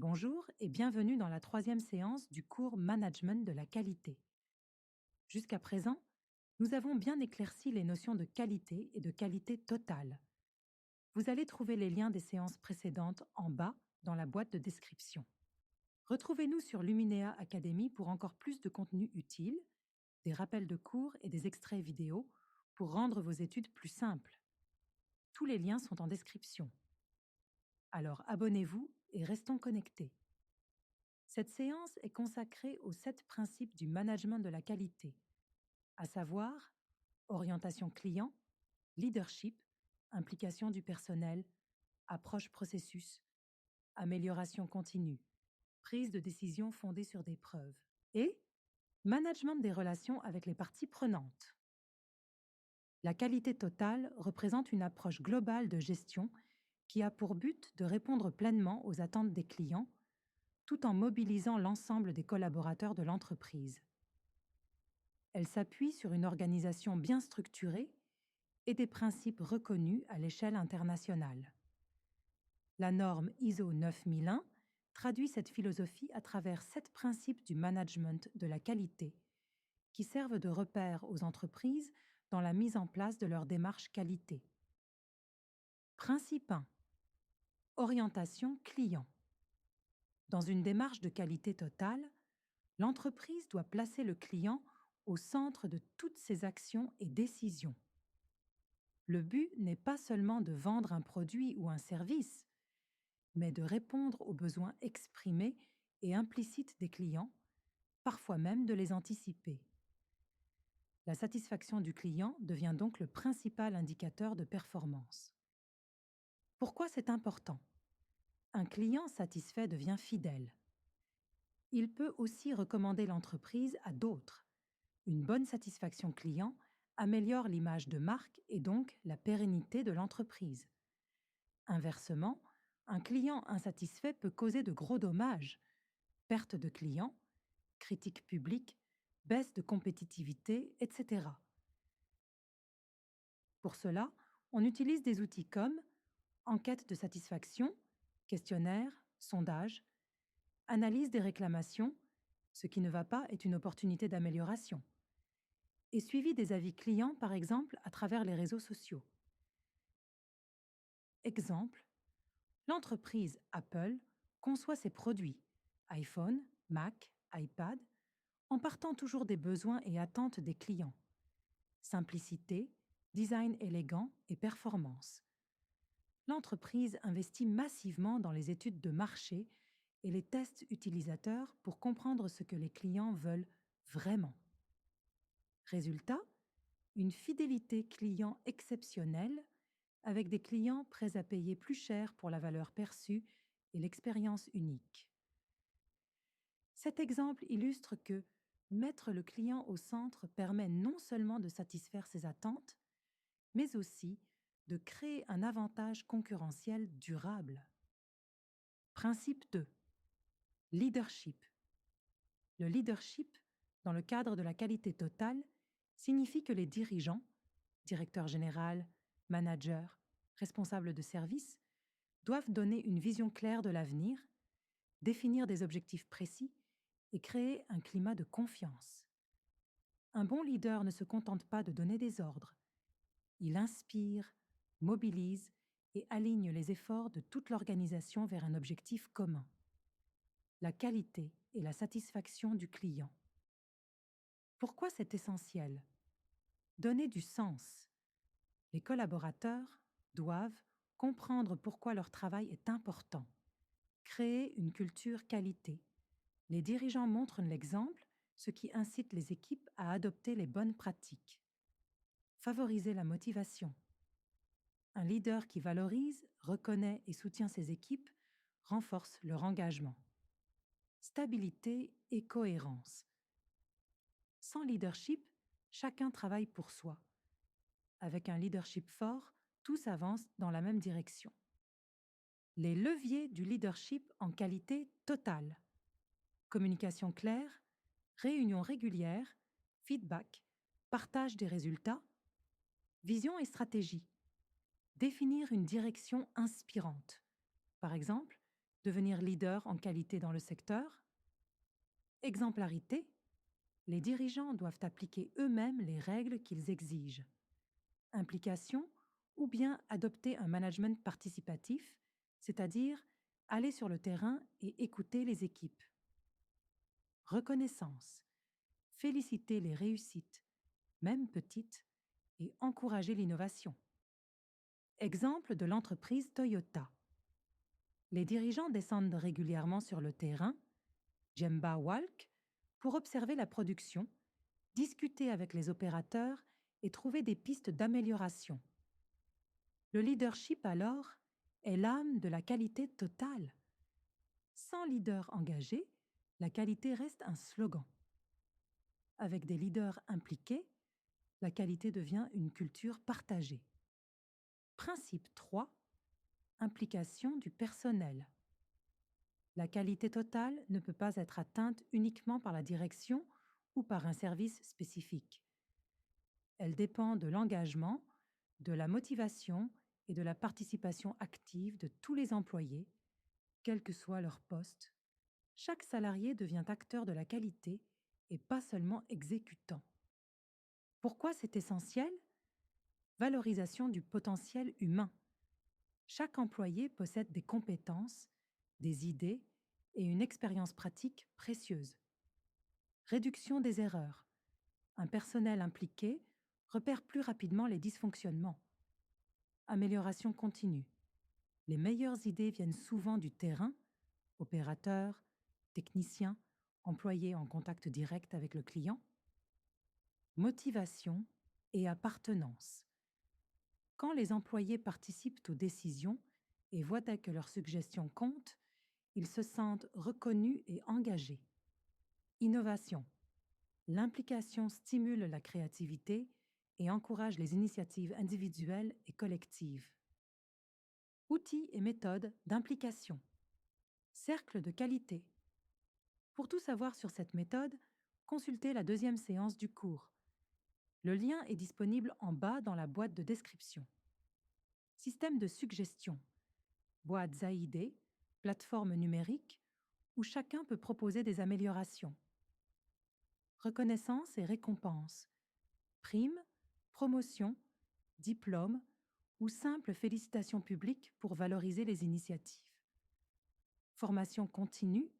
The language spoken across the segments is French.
Bonjour et bienvenue dans la troisième séance du cours Management de la qualité. Jusqu'à présent, nous avons bien éclairci les notions de qualité et de qualité totale. Vous allez trouver les liens des séances précédentes en bas dans la boîte de description. Retrouvez-nous sur Luminea Academy pour encore plus de contenu utile, des rappels de cours et des extraits vidéo pour rendre vos études plus simples. Tous les liens sont en description. Alors abonnez-vous et restons connectés. Cette séance est consacrée aux 7 principes du management de la qualité, à savoir orientation client, leadership, implication du personnel, approche processus, amélioration continue, prise de décision fondée sur des preuves et management des relations avec les parties prenantes. La qualité totale représente une approche globale de gestion qui a pour but de répondre pleinement aux attentes des clients tout en mobilisant l'ensemble des collaborateurs de l'entreprise. Elle s'appuie sur une organisation bien structurée et des principes reconnus à l'échelle internationale. La norme ISO 9001 traduit cette philosophie à travers 7 principes du management de la qualité qui servent de repères aux entreprises dans la mise en place de leur démarche qualité. Principe 1. Orientation client. Dans une démarche de qualité totale, l'entreprise doit placer le client au centre de toutes ses actions et décisions. Le but n'est pas seulement de vendre un produit ou un service, mais de répondre aux besoins exprimés et implicites des clients, parfois même de les anticiper. La satisfaction du client devient donc le principal indicateur de performance. Pourquoi c'est important ? Un client satisfait devient fidèle. Il peut aussi recommander l'entreprise à d'autres. Une bonne satisfaction client améliore l'image de marque et donc la pérennité de l'entreprise. Inversement, un client insatisfait peut causer de gros dommages, perte de clients, critiques publiques, baisse de compétitivité, etc. Pour cela, on utilise des outils comme enquête de satisfaction, questionnaire, sondage, analyse des réclamations, ce qui ne va pas est une opportunité d'amélioration, et suivi des avis clients, par exemple, à travers les réseaux sociaux. Exemple, l'entreprise Apple conçoit ses produits, iPhone, Mac, iPad, en partant toujours des besoins et attentes des clients. Simplicité, design élégant et performance. L'entreprise investit massivement dans les études de marché et les tests utilisateurs pour comprendre ce que les clients veulent vraiment. Résultat, une fidélité client exceptionnelle avec des clients prêts à payer plus cher pour la valeur perçue et l'expérience unique. Cet exemple illustre que mettre le client au centre permet non seulement de satisfaire ses attentes, mais aussi de créer un avantage concurrentiel durable. Principe 2. Leadership. Le leadership, dans le cadre de la qualité totale, signifie que les dirigeants, directeur général, manager, responsable de service, doivent donner une vision claire de l'avenir, définir des objectifs précis et créer un climat de confiance. Un bon leader ne se contente pas de donner des ordres. Il inspire, mobilise et aligne les efforts de toute l'organisation vers un objectif commun: la qualité et la satisfaction du client. Pourquoi c'est essentiel ? Donner du sens. Les collaborateurs doivent comprendre pourquoi leur travail est important. Créer une culture qualité. Les dirigeants montrent l'exemple, ce qui incite les équipes à adopter les bonnes pratiques. Favoriser la motivation. Un leader qui valorise, reconnaît et soutient ses équipes renforce leur engagement. Stabilité et cohérence. Sans leadership, chacun travaille pour soi. Avec un leadership fort, tous avancent dans la même direction. Les leviers du leadership en qualité totale. Communication claire, réunions régulières, feedback, partage des résultats, vision et stratégie. Définir une direction inspirante. Par exemple, Devenir leader en qualité dans le secteur. Exemplarité. Les dirigeants doivent appliquer eux-mêmes les règles qu'ils exigent. Implication ou bien adopter un management participatif, c'est-à-dire aller sur le terrain et écouter les équipes. Reconnaissance. Féliciter les réussites, même petites, et encourager l'innovation. Exemple de l'entreprise Toyota. Les dirigeants descendent régulièrement sur le terrain, Gemba Walk, pour observer la production, discuter avec les opérateurs et trouver des pistes d'amélioration. Le leadership, alors, est l'âme de la qualité totale. Sans leader engagé, la qualité reste un slogan. Avec des leaders impliqués, la qualité devient une culture partagée. Principe 3. Implication du personnel. La qualité totale ne peut pas être atteinte uniquement par la direction ou par un service spécifique. Elle dépend de l'engagement, de la motivation et de la participation active de tous les employés, quel que soit leur poste. Chaque salarié devient acteur de la qualité et pas seulement exécutant. Pourquoi c'est essentiel ? Valorisation du potentiel humain. Chaque employé possède des compétences, des idées et une expérience pratique précieuse. Réduction des erreurs. Un personnel impliqué repère plus rapidement les dysfonctionnements. Amélioration continue. Les meilleures idées viennent souvent du terrain, opérateurs, techniciens, employés en contact direct avec le client. Motivation et appartenance. Quand les employés participent aux décisions et voient que leurs suggestions comptent, ils se sentent reconnus et engagés. Innovation. L'implication stimule la créativité et encourage les initiatives individuelles et collectives. Outils et méthodes d'implication. Cercle de qualité. Pour tout savoir sur cette méthode, consultez la deuxième séance du cours. Le lien est disponible en bas dans la boîte de description. Système de suggestion. Boîte Zaïdé, plateforme numérique, où chacun peut proposer des améliorations. Reconnaissance et récompense. Primes, promotions, diplômes ou simples félicitations publiques pour valoriser les initiatives. Formation continue.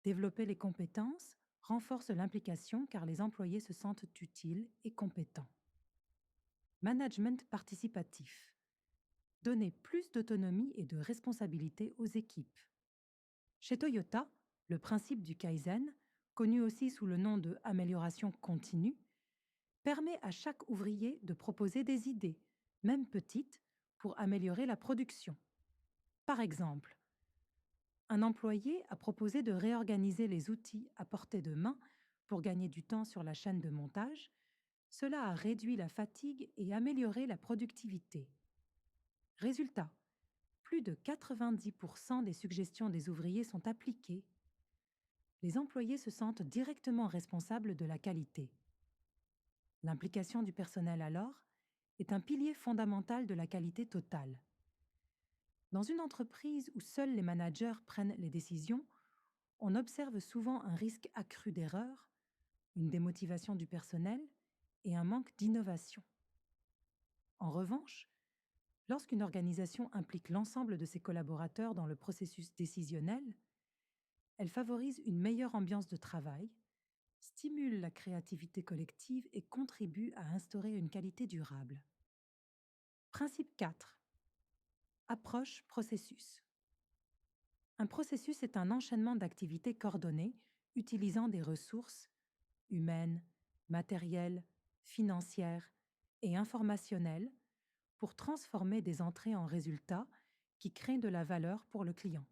Développer les compétences renforce l'implication car les employés se sentent utiles et compétents. Management participatif. Donner plus d'autonomie et de responsabilité aux équipes. Chez Toyota, le principe du Kaizen, connu aussi sous le nom de amélioration continue, permet à chaque ouvrier de proposer des idées, même petites, pour améliorer la production. Par exemple, un employé a proposé de réorganiser les outils à portée de main pour gagner du temps sur la chaîne de montage. Cela a réduit la fatigue et amélioré la productivité. Résultat, plus de 90% des suggestions des ouvriers sont appliquées. Les employés se sentent directement responsables de la qualité. L'implication du personnel alors est un pilier fondamental de la qualité totale. Dans une entreprise où seuls les managers prennent les décisions, on observe souvent un risque accru d'erreur, une démotivation du personnel et un manque d'innovation. En revanche, lorsqu'une organisation implique l'ensemble de ses collaborateurs dans le processus décisionnel, elle favorise une meilleure ambiance de travail, stimule la créativité collective et contribue à instaurer une qualité durable. Principe 4. Approche processus. Un processus est un enchaînement d'activités coordonnées utilisant des ressources humaines, matérielles, financières et informationnelles pour transformer des entrées en résultats qui créent de la valeur pour le client.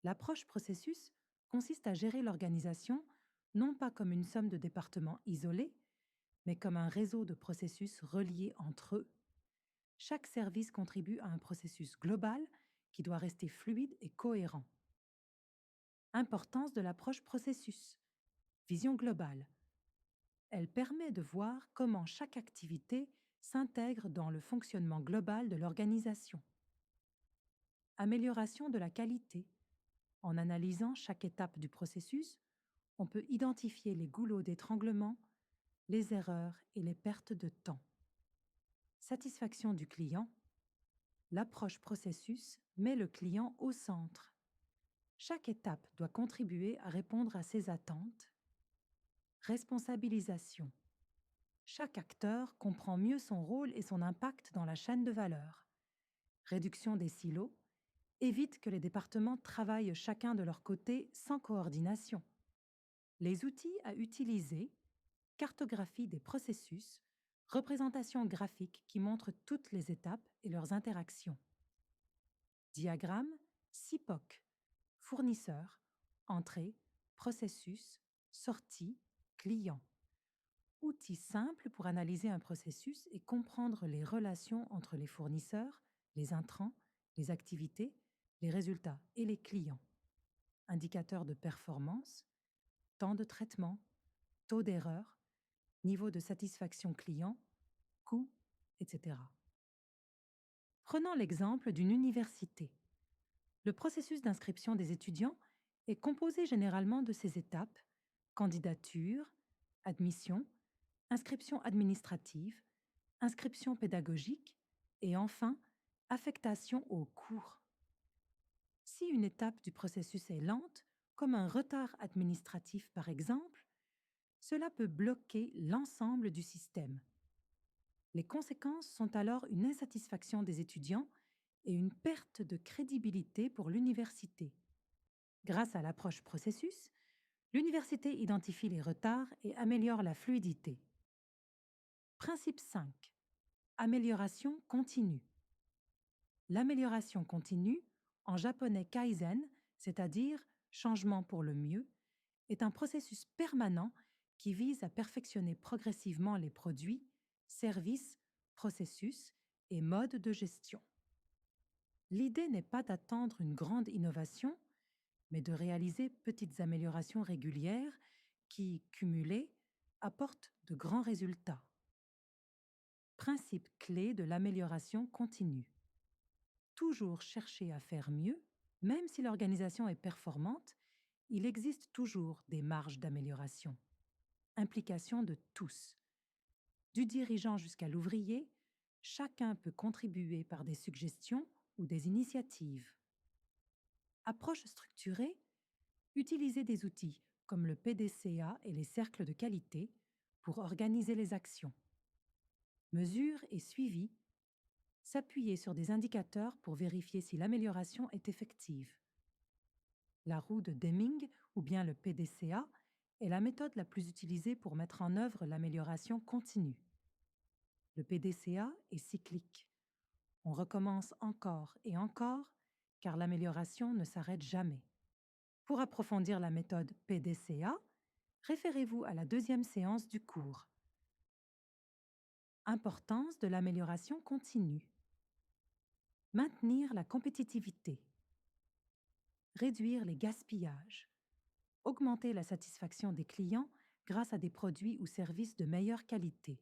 L'approche processus consiste à gérer l'organisation non pas comme une somme de départements isolés, mais comme un réseau de processus reliés entre eux. Chaque service contribue à un processus global qui doit rester fluide et cohérent. Importance de l'approche processus. Vision globale. Elle permet de voir comment chaque activité s'intègre dans le fonctionnement global de l'organisation. Amélioration de la qualité. En analysant chaque étape du processus, on peut identifier les goulots d'étranglement, les erreurs et les pertes de temps. Satisfaction du client. L'approche processus met le client au centre. Chaque étape doit contribuer à répondre à ses attentes. Responsabilisation. Chaque acteur comprend mieux son rôle et son impact dans la chaîne de valeur. Réduction des silos. Évite que les départements travaillent chacun de leur côté sans coordination. Les outils à utiliser: cartographie des processus, représentation graphique qui montre toutes les étapes et leurs interactions. Diagramme CIPOC, fournisseur, entrée, processus, sortie, client. Outils simples pour analyser un processus et comprendre les relations entre les fournisseurs, les intrants, les activités, les résultats et les clients. Indicateurs de performance, temps de traitement, taux d'erreur, niveau de satisfaction client, coût, etc. Prenons l'exemple d'une université. Le processus d'inscription des étudiants est composé généralement de ces étapes: candidature, admission, inscription administrative, inscription pédagogique et enfin affectation au cours. Si une étape du processus est lente, comme un retard administratif par exemple, cela peut bloquer l'ensemble du système. Les conséquences sont alors une insatisfaction des étudiants et une perte de crédibilité pour l'université. Grâce à l'approche processus, l'université identifie les retards et améliore la fluidité. Principe 5. Amélioration continue. L'amélioration continue, en japonais kaizen, c'est-à-dire changement pour le mieux, est un processus permanent qui vise à perfectionner progressivement les produits, services, processus et modes de gestion. L'idée n'est pas d'attendre une grande innovation, mais de réaliser petites améliorations régulières qui, cumulées, apportent de grands résultats. Principe clé de l'amélioration continue. Toujours chercher à faire mieux, même si l'organisation est performante, il existe toujours des marges d'amélioration. Implication de tous. Du dirigeant jusqu'à l'ouvrier, chacun peut contribuer par des suggestions ou des initiatives. Approche structurée. Utiliser des outils comme le PDCA et les cercles de qualité pour organiser les actions. Mesure et suivi. S'appuyer sur des indicateurs pour vérifier si l'amélioration est effective. La roue de Deming ou bien le PDCA est la méthode la plus utilisée pour mettre en œuvre l'amélioration continue. Le PDCA est cyclique. On recommence encore et encore car l'amélioration ne s'arrête jamais. Pour approfondir la méthode PDCA, référez-vous à la deuxième séance du cours. Importance de l'amélioration continue. Maintenir la compétitivité. Réduire les gaspillages. Augmenter la satisfaction des clients grâce à des produits ou services de meilleure qualité.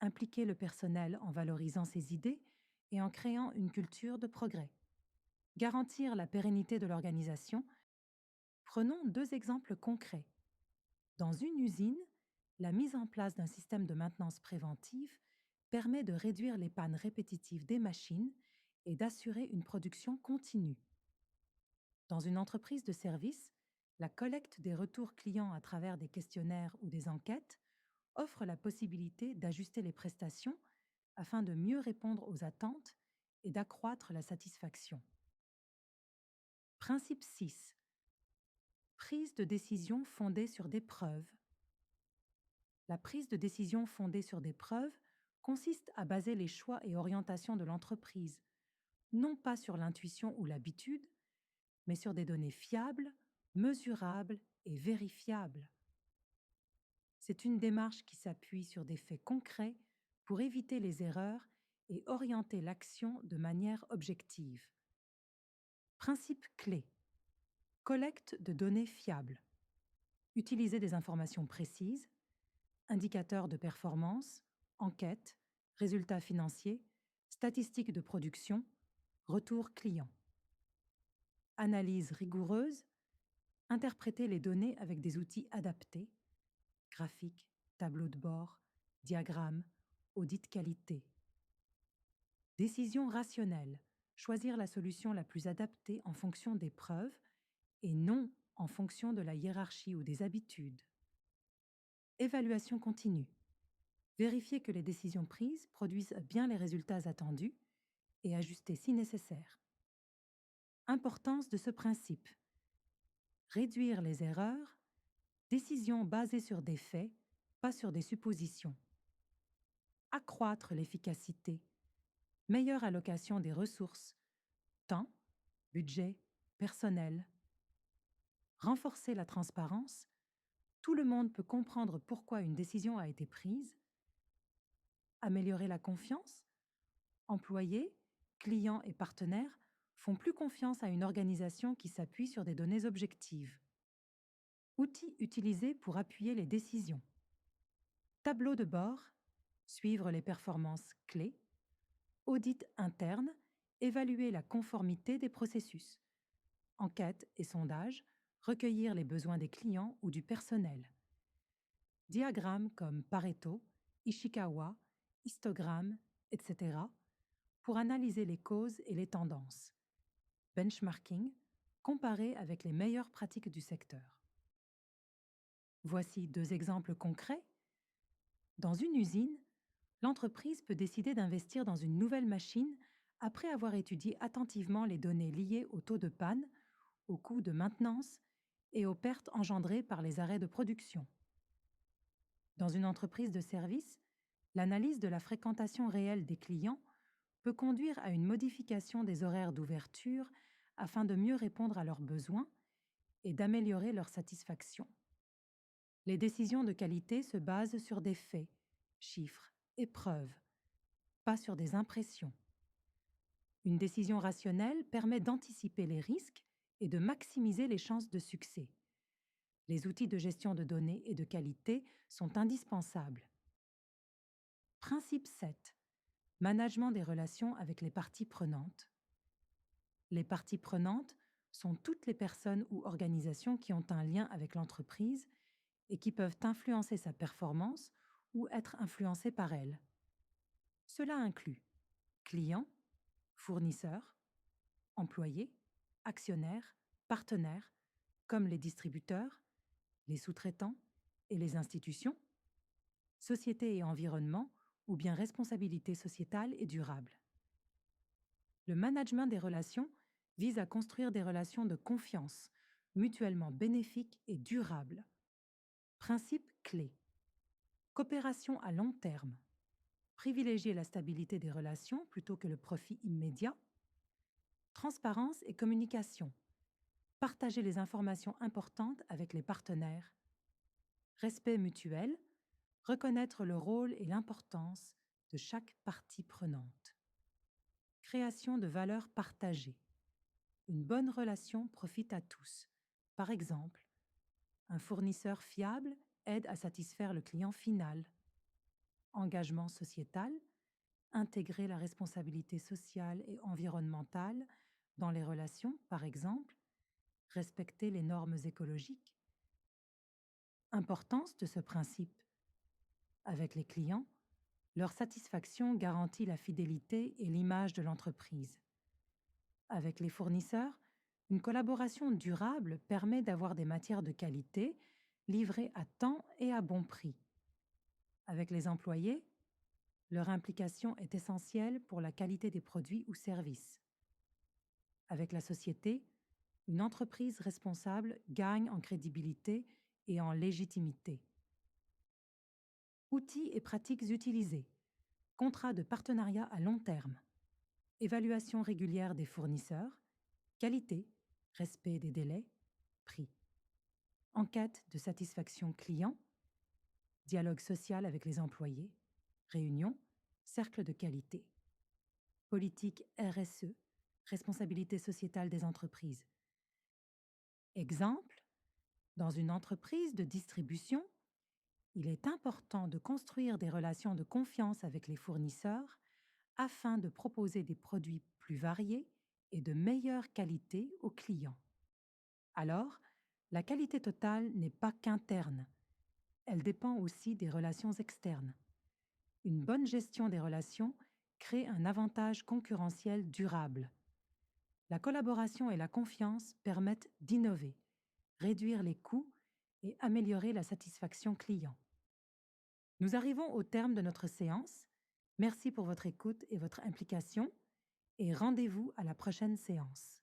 Impliquer le personnel en valorisant ses idées et en créant une culture de progrès. Garantir la pérennité de l'organisation. Prenons 2 exemples concrets. Dans une usine, la mise en place d'un système de maintenance préventive permet de réduire les pannes répétitives des machines et d'assurer une production continue. Dans une entreprise de service, la collecte des retours clients à travers des questionnaires ou des enquêtes offre la possibilité d'ajuster les prestations afin de mieux répondre aux attentes et d'accroître la satisfaction. Principe 6. Prise de décision fondée sur des preuves. La prise de décision fondée sur des preuves consiste à baser les choix et orientations de l'entreprise, non pas sur l'intuition ou l'habitude, mais sur des données fiables, mesurables et vérifiables. C'est une démarche qui s'appuie sur des faits concrets pour éviter les erreurs et orienter l'action de manière objective. Principe clé. Collecte de données fiables. Utiliser des informations précises, indicateurs de performance, enquêtes, résultats financiers, statistiques de production, retour client. Analyse rigoureuse, interpréter les données avec des outils adaptés, graphiques, tableaux de bord, diagrammes, audit qualité. Décision rationnelle, choisir la solution la plus adaptée en fonction des preuves et non en fonction de la hiérarchie ou des habitudes. Évaluation continue. Vérifier que les décisions prises produisent bien les résultats attendus et ajuster si nécessaire. Importance de ce principe. Réduire les erreurs, décisions basées sur des faits, pas sur des suppositions. Accroître l'efficacité, meilleure allocation des ressources, temps, budget, personnel. Renforcer la transparence, tout le monde peut comprendre pourquoi une décision a été prise. Améliorer la confiance, employés, clients et partenaires font plus confiance à une organisation qui s'appuie sur des données objectives. Outils utilisés pour appuyer les décisions. Tableau de bord, suivre les performances clés. Audit interne, évaluer la conformité des processus. Enquête et sondage, recueillir les besoins des clients ou du personnel. Diagrammes comme Pareto, Ishikawa, histogramme, etc. pour analyser les causes et les tendances. Benchmarking, comparer avec les meilleures pratiques du secteur. Voici 2 exemples concrets. Dans une usine, l'entreprise peut décider d'investir dans une nouvelle machine après avoir étudié attentivement les données liées au taux de panne, aux coûts de maintenance et aux pertes engendrées par les arrêts de production. Dans une entreprise de service, l'analyse de la fréquentation réelle des clients peut conduire à une modification des horaires d'ouverture afin de mieux répondre à leurs besoins et d'améliorer leur satisfaction. Les décisions de qualité se basent sur des faits, chiffres et preuves, pas sur des impressions. Une décision rationnelle permet d'anticiper les risques et de maximiser les chances de succès. Les outils de gestion de données et de qualité sont indispensables. Principe 7. Management des relations avec les parties prenantes. Les parties prenantes sont toutes les personnes ou organisations qui ont un lien avec l'entreprise et qui peuvent influencer sa performance ou être influencées par elle. Cela inclut clients, fournisseurs, employés, actionnaires, partenaires, comme les distributeurs, les sous-traitants et les institutions, société et environnement ou bien responsabilité sociétale et durable. Le management des relations vise à construire des relations de confiance, mutuellement bénéfiques et durables. Principe clé. Coopération à long terme. Privilégier la stabilité des relations plutôt que le profit immédiat. Transparence et communication. Partager les informations importantes avec les partenaires. Respect mutuel. Reconnaître le rôle et l'importance de chaque partie prenante. Création de valeurs partagées. Une bonne relation profite à tous. Par exemple, un fournisseur fiable aide à satisfaire le client final. Engagement sociétal, intégrer la responsabilité sociale et environnementale dans les relations, par exemple, respecter les normes écologiques. Importance de ce principe. Avec les clients, leur satisfaction garantit la fidélité et l'image de l'entreprise. Avec les fournisseurs, une collaboration durable permet d'avoir des matières de qualité livrées à temps et à bon prix. Avec les employés, leur implication est essentielle pour la qualité des produits ou services. Avec la société, une entreprise responsable gagne en crédibilité et en légitimité. Outils et pratiques utilisés. Contrat de partenariat à long terme. Évaluation régulière des fournisseurs. Qualité, respect des délais, prix. Enquête de satisfaction client. Dialogue social avec les employés. Réunion, cercle de qualité. Politique RSE, responsabilité sociétale des entreprises. Exemple, dans une entreprise de distribution, il est important de construire des relations de confiance avec les fournisseurs afin de proposer des produits plus variés et de meilleure qualité aux clients. Alors, la qualité totale n'est pas qu'interne, elle dépend aussi des relations externes. Une bonne gestion des relations crée un avantage concurrentiel durable. La collaboration et la confiance permettent d'innover, réduire les coûts et améliorer la satisfaction client. Nous arrivons au terme de notre séance. Merci pour votre écoute et votre implication et rendez-vous à la prochaine séance.